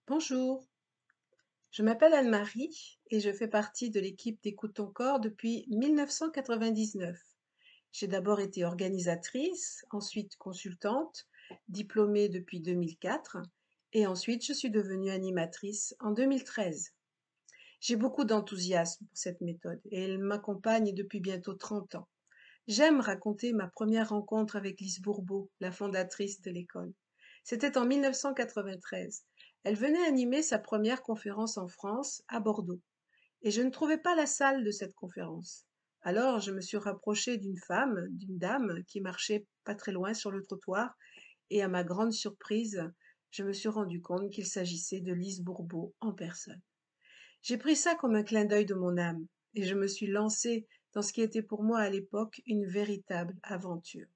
Bonjour, je m'appelle Anne-Marie et je fais partie de l'équipe d'Écoute ton corps depuis 1999. J'ai d'abord été organisatrice, ensuite consultante, diplômée depuis 2004 et ensuite je suis devenue animatrice en 2013. J'ai beaucoup d'enthousiasme pour cette méthode et elle m'accompagne depuis bientôt 30 ans. J'aime raconter ma première rencontre avec Lise Bourbeau, la fondatrice de l'école. C'était en 1993. Elle venait animer sa première conférence en France, à Bordeaux, et je ne trouvais pas la salle de cette conférence. Alors je me suis rapprochée d'une dame qui marchait pas très loin sur le trottoir, et à ma grande surprise, je me suis rendu compte qu'il s'agissait de Lise Bourbeau en personne. J'ai pris ça comme un clin d'œil de mon âme, et je me suis lancée dans ce qui était pour moi à l'époque une véritable aventure.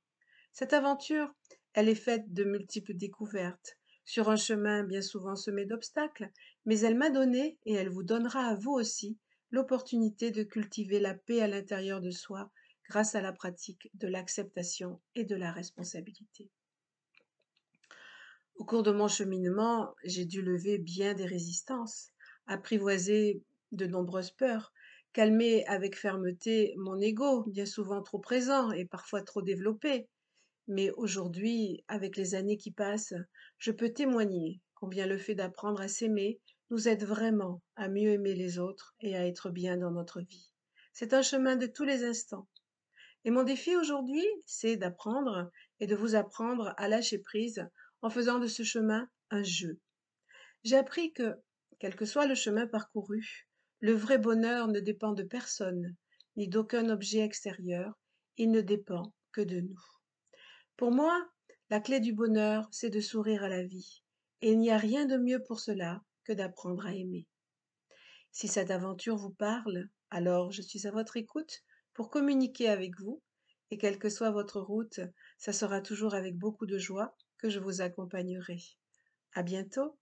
Cette aventure, elle est faite de multiples découvertes, sur un chemin bien souvent semé d'obstacles, mais elle m'a donné, et elle vous donnera à vous aussi, l'opportunité de cultiver la paix à l'intérieur de soi grâce à la pratique de l'acceptation et de la responsabilité. Au cours de mon cheminement, j'ai dû lever bien des résistances, apprivoiser de nombreuses peurs, calmer avec fermeté mon ego, bien souvent trop présent et parfois trop développé. Mais aujourd'hui, avec les années qui passent, je peux témoigner combien le fait d'apprendre à s'aimer nous aide vraiment à mieux aimer les autres et à être bien dans notre vie. C'est un chemin de tous les instants. Et mon défi aujourd'hui, c'est d'apprendre et de vous apprendre à lâcher prise en faisant de ce chemin un jeu. J'ai appris que, quel que soit le chemin parcouru, le vrai bonheur ne dépend de personne, ni d'aucun objet extérieur, il ne dépend que de nous. Pour moi, la clé du bonheur, c'est de sourire à la vie, et il n'y a rien de mieux pour cela que d'apprendre à aimer. Si cette aventure vous parle, alors je suis à votre écoute pour communiquer avec vous, et quelle que soit votre route, ça sera toujours avec beaucoup de joie que je vous accompagnerai. À bientôt!